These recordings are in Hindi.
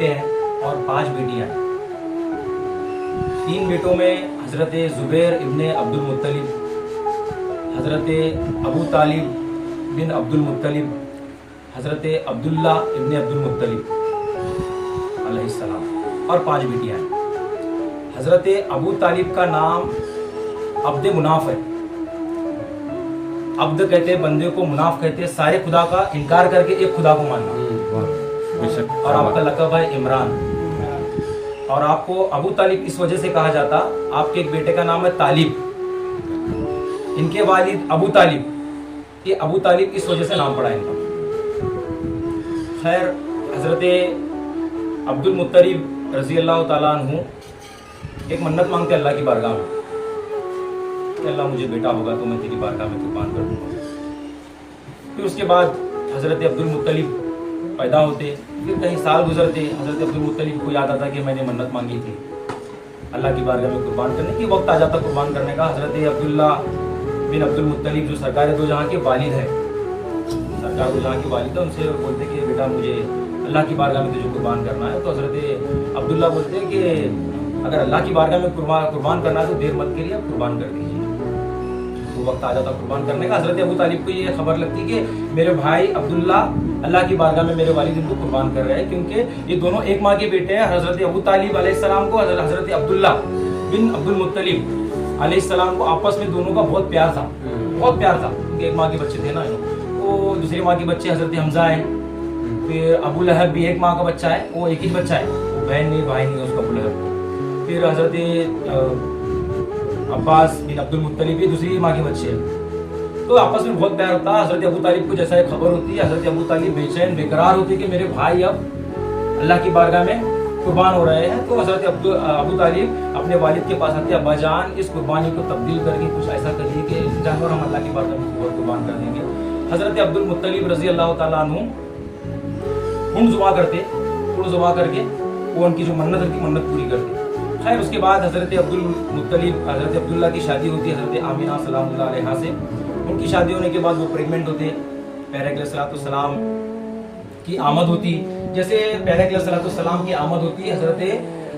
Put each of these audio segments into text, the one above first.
बेटे हैं और 5 बेटियां हैं। 3 बेटों में हज़रत ज़ुबैर इब्ने अब्दुल मुत्तलिब, हज़रत अबू तालिब बिन अब्दुल मुत्तलिब, हज़रत अब्दुल्ला इब्ने अब्दुल मुत्तलिब अलैहिस्सलाम और 5 बेटियां हैं। हज़रत अबू तालिब का नाम अब्द मुनाफ है। अब्द कहते हैं बंदे को, मुनाफ कहते हैं सारे खुदा का इनकार करके एक खुदा को मानना। और आपका लक़ब है इमरान। और आपको अबू तालिब इस वजह से कहा जाता, आपके एक बेटे का नाम है तालिब, इनके वालिद अबू तालिब, ये अबू तालिब इस वजह से नाम पड़ा इनका। खैर, हज़रत अब्दुल मुत्तलिब रज़ी अल्लाह ताला अन्हु एक मन्नत मांगते अल्लाह की बारगाह में कि अल्लाह मुझे बेटा होगा तो मैं तेरी बारगाह में कुर्बान कर दूंगा। फिर उसके बाद हज़रत अब्दुल मुत्तलिब पैदा होते, फिर कहीं साल गुजरते, हज़रत अब्दुल मुत्तलिब को याद आता कि मैंने मन्नत मांगी थी अल्लाह की बारगाह में कुर्बान करने की। वक्त आ जाता कुर्बान करने का। हज़रत अब्दुल्ला बिन अब्दुल मुत्तलिब जो सरकार दो जहाँ के वालिद है, सरकार दो जहाँ के वालिद है, उनसे बोलते कि बेटा मुझे अल्लाह की बारगाह में तुझे कुर्बान करना है। तो हज़रत अब्दुल्ला बोलते हैं कि अगर अल्लाह की बारगाह में कुर्बान करना है तो देर मत करिए, कुर्बान कर दीजिए। वो वक्त आ जाता कुर्बान करने का। हज़रत अबू तालिब को ये खबर लगती कि मेरे भाई अब्दुल्ला अल्लाह की बारगाह में मेरे वालिद इनको कुर्बान कर रहे हैं, क्योंकि ये दोनों एक माँ के बेटे हैं। हज़रत अबू तालिब अलैहिस्सलाम को हज़रत अब्दुल्ला बिन अब्दुल मुत्तलिब अलैहिस्सलाम को आपस में दोनों का बहुत प्यार था, बहुत प्यार था, क्योंकि एक माँ के बच्चे थे ना। तो दूसरी माँ के बच्चे हज़रत हमजा हैं, फिर अबू लहब भी एक माँ का बच्चा है, वो एक ही बच्चा है, बहन नहीं भाई नहीं उसका अबू लहब। फिर हज़रत अब्बास बिन अब्दुल मुत्तलिब भी दूसरी माँ के बच्चे हैं। तो आपस में बहुत प्यार होता है। हज़रत अबू तालिब को जैसा एक खबर होती है, हज़रत अबू तालिब बेचैन बेकरार होती है कि मेरे भाई अब अल्लाह की बारगाह में कुर्बान हो रहे हैं। तो हज़रत अबू तालिब अपने वालिद के पास आते, अब्बा जान इस कुर्बानी को तब्दील करके कुछ ऐसा करिए कि जानवर हम अल्लाह की बारगाह में कुर्बान कर देंगे। हज़रत अब्दुल मुत्तलिब रज़ी अल्लाह ताला अन्हु हुंड जुबा करते, हुंड जुबा करके वो उनकी जो मन्नत थी मन्नत पूरी करते। खैर, उसके बाद हज़रत अब्दुल मुत्तलिब हज़रत अब्दुल्ला की शादी होती है हज़रत आमिना सलामुल्लाह अलैहा से। उनकी शादी होने के बाद वो प्रेग्नेंट होते, प्यारे अलैहिस्सलाम की आमद होती। जैसे प्यारे अलैहिस्सलाम की आमद होती, हज़रत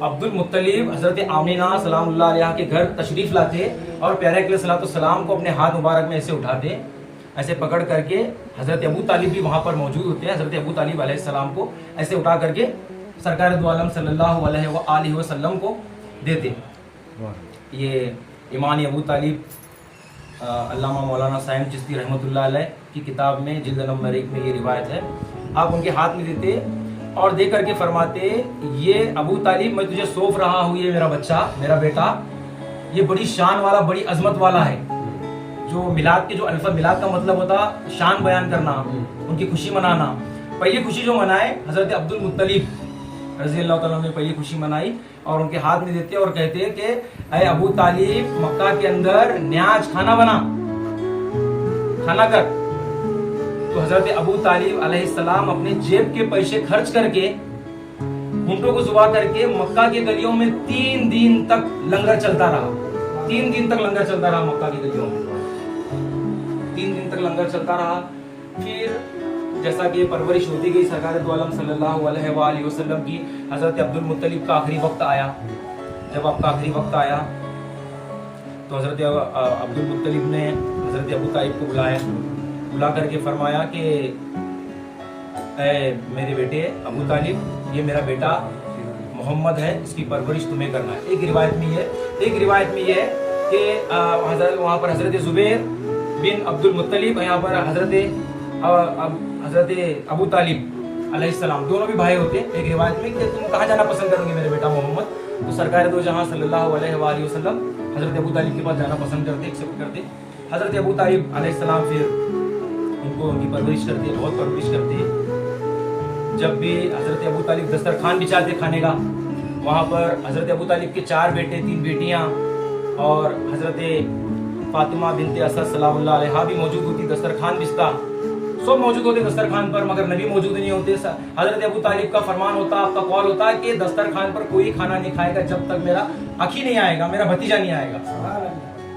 अब्दुल मुत्तलिब हज़रत आमिना सलामुल्लाह अलैहा के घर तशरीफ़ लाते और प्यारे अलैहिस्सलाम को अपने हाथ मुबारक में ऐसे उठाते, ऐसे पकड़ करके। हज़रत अबू तालिब भी वहाँ पर मौजूद होते हैं। हज़रत अबू तालिब अलैहिस्सलाम को ऐसे उठा करके सरकार दो आलम सल्लल्लाहु अलैहि वसल्लम को देते। ये ईमान अबू तालिब अल्लामा मौलाना साइम चिश्ती रहमतुल्लाह अलैह की किताब में जिल्द नंबर 1 में ये रिवायत है। आप उनके हाथ में देते और दे करके फरमाते, ये अबू तालिब मैं तुझे सौंप रहा हूँ, ये मेरा बच्चा, मेरा बेटा, ये बड़ी शान वाला, बड़ी अजमत वाला है। जो मिलाद के जो अल्फा मिलाद का मतलब होता शान बयान करना, उनकी खुशी मनाना। पहली खुशी जो मनाए हज़रत अब्दुल मुत्तलिब रज़ी अल्लाह ताला ने पहली खुशी मनाई और उनके हाथ में देते और कहते कि अय अबू तालिब, मक्का के अंदर न्याज खाना बना, खाना कर। तो हज़रत अबू तालिब अलैहिस्सलाम अपने जेब के पैसे खर्च करके, ऊंटों को जुबा करके मक्का के गलियों में 3 दिन तक लंगर चलता रहा। 3 दिन तक लंगर चलता रहा मक्का की गलियों में, 3 दिन तक लंगर चलता रहा। फिर जैसा कि परवरिश होती गई सरकार दो आलम सल्लल्लाहु अलैहि वसल्लम की, हज़रत अब्दुल मुत्तलिब का आखिरी वक्त आया। जब आपका आखिरी वक्त आया तो हज़रत अब्दुल मुत्तलिब ने हज़रत अबू तालिब को बुला करके फरमाया कि मेरे बेटे अबू तालिब, ये मेरा बेटा मोहम्मद है, इसकी परवरिश तुम्हें करना है। एक रिवायत में ये है कि वहाँ पर हज़रत ज़ुबैर बिन अब्दुल मुत्तलिब, यहाँ पर हज़रत अबू तालिब अलैहिस्सलाम दोनों भी भाई होते। एक रिवायत में कि तुम कहाँ जाना पसंद करोगे मेरे बेटा मोहम्मद? तो सरकार दो जहाँ सल्लल्लाहु अलैहि वसल्लम हज़रत अबू तालिब के पास जाना पसंद करते, एक्सेप्ट करते। हज़रत अबू तालिब अलैहिस्सलाम फिर उनको उनकी परवरिश करते, बहुत परवरिश करते। जब भी हज़रत अबू तालिब दस्तरखान बिछाते खाने का, वहाँ पर हज़रत अबू तालिब के 4 बेटे 3 बेटियाँ और हज़रत फातिमा बिनते असद सलामुल्लाह अलैहा भी मौजूद होती। दस्तरखान बिछता, सब मौजूद होते दस्तरखान पर, मगर नबी मौजूद नहीं होते। हज़रत अबू तालिब का फरमान होता, आपका कॉल होता कि दस्तरखान पर कोई खाना नहीं खाएगा जब तक मेरा अखी नहीं आएगा, मेरा भतीजा नहीं आएगा,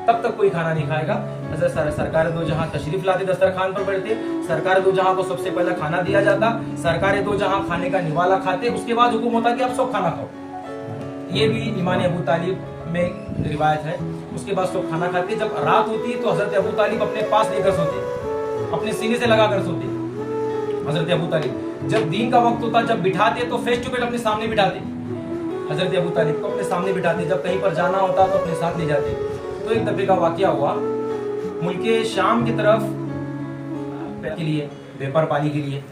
तब तक कोई खाना नहीं खाएगा। हज़रत सरकार दो जहां तशरीफ लाते, दस्तरखान पर बैठते, सरकार दो जहां को सबसे पहले खाना दिया जाता, सरकार दो जहां खाने का निवाला खाते, उसके बाद हुक्म होता कि आप सब खाना खाओ। ये भी ईमान अबू तालिब में रिवायत है। उसके बाद सब खाना खाते, जब रात होती है तो हजरत अबू तालिब अपने पास लेकर सोते, अपने सीने से लगा कर सोते हजरत अबू तालिब। जब दिन का वक्त होता, जब बिठाते तो फेस टू फेस अपने सामने बिठाते, हजरत अबू तालिब को अपने सामने बिठाते। जब कहीं पर जाना होता तो अपने साथ ले जाते। तो एक दफे का वाकया हुआ, मुल्के शाम की तरफ के लिए, व्यापार पानी के लिए,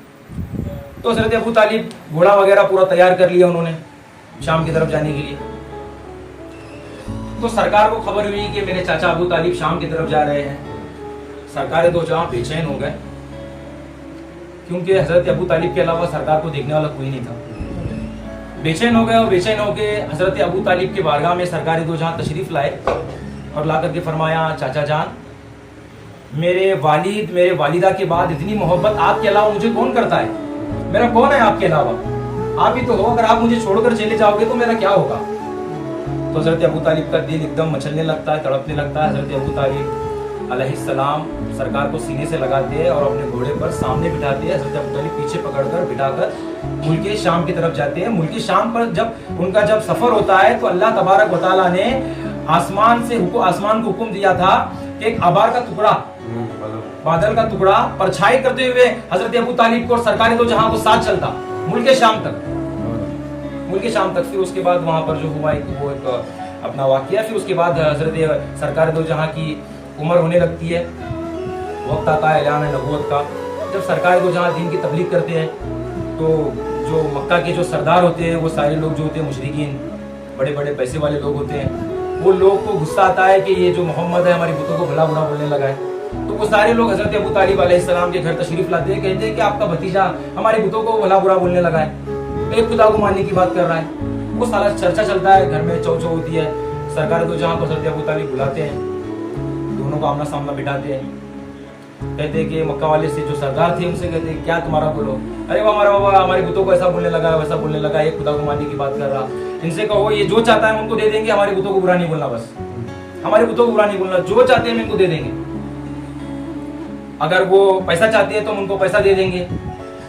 तो हजरत अबू तालिब घोड़ा वगैरह पूरा तैयार कर लिया उन्होंने शाम की तरफ जाने के लिए। तो सरकार को खबर हुई कि मेरे चाचा अबू तालिब शाम की तरफ जा रहे हैं। सरकार दो जहां बेचैन हो गए, क्योंकि हजरत अबू तालिब के अलावा सरकार को देखने वाला कोई नहीं था। बेचैन हो गए और बेचैन होके हजरत अबू तालिब के बारगाह में सरकार दो जहां तशरीफ लाए और ला करके फरमाया, चाचा जान, मेरे वालिद मेरे वालिदा के बाद इतनी मोहब्बत आपके अलावा मुझे कौन करता है? मेरा कौन है आपके अलावा? आप ही तो हो। अगर आप मुझे छोड़कर चले जाओगे तो मेरा क्या होगा? तो हजरत अबू तालिब का दिल एकदम मचलने लगता है, तड़पने लगता है। हजरत अबू तालिब अलैहिस्सलाम सरकार को सीने से लगाते हैं और अपने घोड़े पर सामने बिठाते हैं। हजरत अबू तालिब पीछे पकड़कर बिठाकर मुल्के शाम की तरफ जाते हैं। मुल्के शाम पर जब उनका सफर होता है तो अल्लाह तबारक व तआला ने आसमान को हुक्म दिया था कि एक आबार का टुकड़ा, बादल का टुकड़ा परछाई करते हुए हजरत अबू तालिब को और सरकार दो जहां को साथ चलता मुल्के शाम तक। फिर उसके बाद वहां पर जो हुआ वो एक अपना वाकया। फिर उसके बाद हजरत सरकार दो जहां की उम्र होने लगती है, वक्त आता है ऐलान नबूवत का। जब सरकार दो जहां दीन की तबलीग करते हैं तो जो मक्का के जो सरदार होते हैं वो सारे लोग जो होते हैं मुशरिकीन, बड़े बड़े पैसे वाले लोग होते हैं, वो लोग को गुस्सा आता है कि ये जो मोहम्मद है हमारी बुतों को भला बुरा बोलने लगा है। तो वो सारे लोग हजरत अबू तालिब अलैहिस्सलाम के घर तशरीफ लाते हैं, कहते हैं कि आपका भतीजा हमारी बुतों को भला बुरा बोलने लगा है, एक खुदा को मानने की बात कर रहा है। वो सारा चर्चा चलता है, घर में चौ चौ होती है। सरकार दो जहां को हजरत अबू तालिब बुलाते हैं, दोनों को आमना सामना बिठाते हैं, कहते हैं कि मक्का वाले से जो सरदार थे उनसे कहते हैं क्या तुम्हारा बोलो? अरे वो हमारा बाबा हमारी बुतों को ऐसा बोलने लगा, वैसा बोलने लगा, एक खुदा को मानने की बात कर रहा। इनसे कहो ये जो चाहता है हम उनको दे देंगे, हमारी बुतों को बुरा नहीं बोलना, बस हमारी बुतों को बुरा नहीं बोलना, जो चाहते हैं हम इनको दे देंगे। अगर वो पैसा चाहते हैं तो हम उनको पैसा दे देंगे,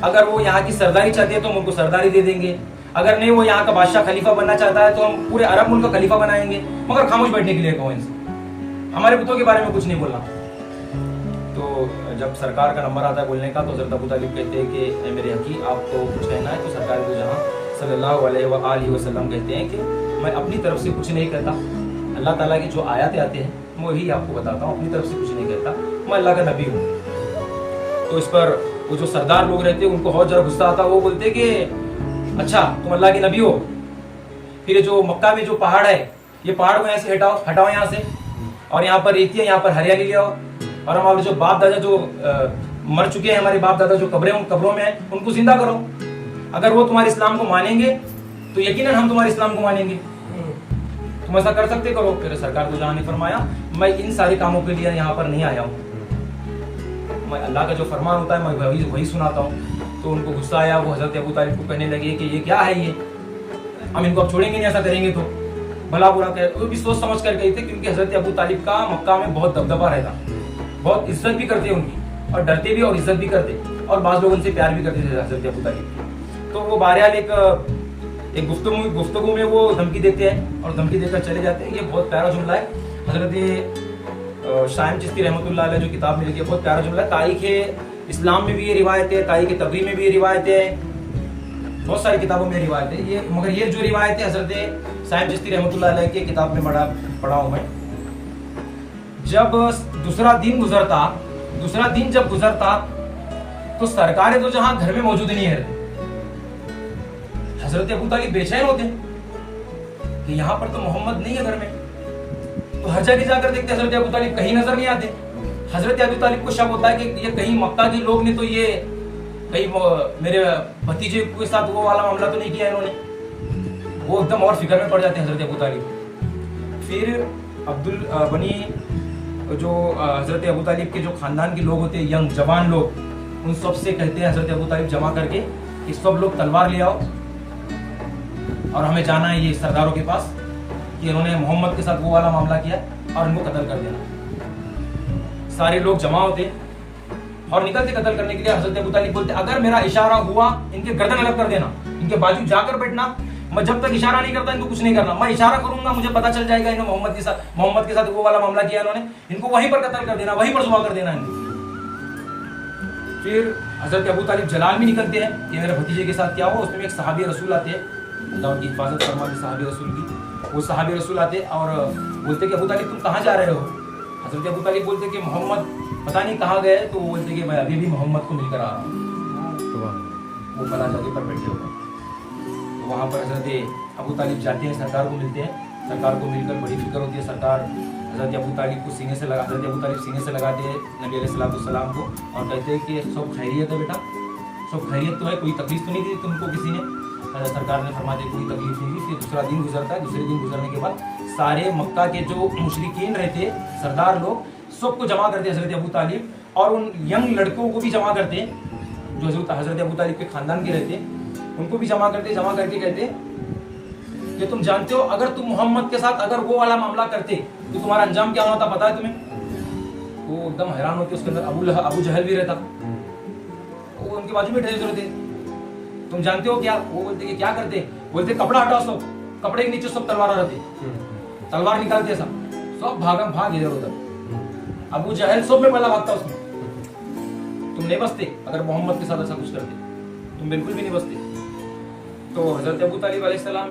अगर वो यहाँ की सरदारी चाहते हैं तो हम उनको सरदारी दे देंगे, अगर नहीं वो यहाँ का बादशाह खलीफा बनना चाहता है तो हम पूरे अरब मुल्क का खलीफा बनाएंगे, मगर खामोश बैठने के लिए कहो इनसे, हमारे बुतों के बारे में कुछ नहीं बोलना। तो जब सरकार का नंबर आता है बोलने का तो हज़रत अबू तालिब कहते हैं कि मेरे हकी आपको कुछ कहना है? तो सरकार दो जहां सल्लल्लाहु अलैहि वसल्लम कहते हैं कि मैं अपनी तरफ से कुछ नहीं कहता, अल्लाह ताला की जो आयतें आते हैं मैं वही आपको बताता हूँ, अपनी तरफ से कुछ नहीं कहता, मैं अल्लाह का नबी हूँ। तो इस पर वो जो सरदार लोग रहते हैं उनको बहुत ज़्यादा गुस्सा आता है। वो बोलते कि अच्छा तुम अल्लाह के नबी हो, फिर जो मक्का में जो पहाड़ है ये पहाड़ को यहाँ से हटाओ यहाँ से, और यहाँ पर रेती है, यहाँ पर हरियाली ले आओ, और हमारे जो बाप दादा जो मर चुके हैं, हमारे बाप दादा जो कब्रों में हैं उनको जिंदा करो। अगर वो तुम्हारे इस्लाम को मानेंगे तो यकीनन हम तुम्हारे इस्लाम को मानेंगे, तुम ऐसा कर सकते करो। फिर सरकार दो जहां ने फरमाया मैं इन सारे कामों के लिए यहाँ पर नहीं आया हूँ, मैं अल्लाह का जो फरमान होता है मैं वही सुनाता हूँ। तो उनको गुस्सा आया, वो हजरत अबू तालिब को कहने लगे कि ये क्या है, ये हम इनको अब छोड़ेंगे नहीं, ऐसा करेंगे तो भला बुरा कह। वो भी सोच समझ कर गए थे, क्योंकि हजरत अबू तालिब का मक्का में बहुत दबदबा रहता, बहुत इज्जत भी करते उनकी, और डरते भी और इज्जत भी करते, और बाज़ लोग उनसे प्यार भी करते थे हजरत अबू तालिब। तो वो बहरहाल एक गुफ्तगू में वो धमकी देते हैं और धमकी देकर चले जाते हैं। ये बहुत प्यारा जुमला है, हजरत शाइम चिश्ती रहमतुल्लाह अलैह जो किताब में लिखी है, बहुत प्यारा जुमला है। तारीख़ इस्लाम में भी ये रिवायत है, तारीख़ तबरी में भी ये रिवायत है, बहुत सारी किताबों में रिवायत है ये। मगर ये जो रिवायत है हजरत शाइम चिश्ती रहमतुल्लाह अलैह की किताब में पढ़ा हूँ मैं। जब दूसरा दिन जब गुजरता तो सरकार दो जहां घर में मौजूद नहीं है, हजरत अबू तालिब बेचैन होते कि यहाँ पर तो मोहम्मद नहीं है घर में। तो हर जगह जाकर देखते हजरत अबू तालिब कहीं नजर नहीं आते। हजरत अबू तालिब को शक होता है कि ये कहीं मक्का के लोग ने तो ये कहीं मेरे भतीजे के साथ वो वाला मामला तो नहीं किया इन्होंने। वो एकदम और फिक्र में पड़ जाते हैं हजरत अबू तालिब। फिर अब्दुल बनी जो हजरत अबू तालिब के जो खानदान के लोग होते हैं, यंग जवान लोग, उन सब से कहते हैं हजरत अबू तालिब जमा करके कि सब लोग तलवार ले आओ और हमें जाना है ये सरदारों के पास कि इन्होंने मोहम्मद के साथ वो वाला मामला किया और इनको कत्ल कर देना। सारे लोग जमा होते और निकलते कत्ल करने के लिए। हजरत अबू तालिब बोलते अगर मेरा इशारा हुआ इनके गर्दन अलग कर देना, इनके बाजू जाकर बैठना, मैं जब तक इशारा नहीं करता इनको कुछ नहीं करना, मैं इशारा करूंगा मुझे पता चल जाएगा इन्होंने मोहम्मद के साथ वो वाला मामला किया इन्होंने, इनको वहीं पर कत्ल कर देना, वहीं पर जुबा कर देना इनको। फिर हजरत अबू तालिब जलाल में निकलते हैं कि मेरे भतीजे के साथ क्या हुआ। उसमें एक सहाबी रसूल आते हैं, अल्लाह उनकी हिफाजत फरमाते सहाबी रसूल की। वो सहाबी रसूल आते और बोलते कि अबू तालिब तुम कहाँ जा रहे हो। हजरत अबू तालिब बोलते कि मोहम्मद पता नहीं कहाँ गए, तो वो बोलते कि मैं अभी भी मोहम्मद को मिलकर आ रहा हूँ। वो फला जगह पर बैठे होगा, तो वहाँ पर हजरत अबू तालिब जाते हैं, सरकार को मिलते हैं। सरकार को मिलकर बड़ी फिक्र होती है। सरकार हजरत अबू तालिब को सीने से लगाते हैं नबी अलैहिस्सलाम को और कहते हैं कि सब खैरियत है बेटा, सब खैरियत तो है, कोई तकलीफ तो नहीं दी तुमको किसी ने। सरकार ने फरमा दिया कोई तकलीफ नहीं दी। फिर दूसरा दिन गुजरता है, दूसरे दिन गुजरने के बाद सारे मक्का के जो मुशरिकीन रहते सरदार लोग सबको जमा करते हजरत अबू तालिब, और उन यंग लड़कों को भी जमा करते हैं जो हजरत अबू तालिब के खानदान के रहते, उनको भी जमा करके कहते कि तुम जानते हो अगर तुम मोहम्मद के साथ अगर वो वाला मामला करते तो तुम्हारा अंजाम क्या होता पता है तुम्हें। वो एकदम हैरान होते। उसके अंदर अबू जहल भी रहता, वो उनके बाजू में ठहरे रहते। तुम जानते हो क्या? वो बोलते कि क्या करते? बोलते कपड़ा हटाओ, सब कपड़े के नीचे सब तलवार रहते, तलवार निकालते सब भाग इधर उधर। अबू जहल सब में पहला भागता उसमें। तुम नहीं बचते अगर मोहम्मद के साथ ऐसा कुछ करते, तुम बिल्कुल भी नहीं बचते। तो हजरत अबू तालिब अलैहिस्सलाम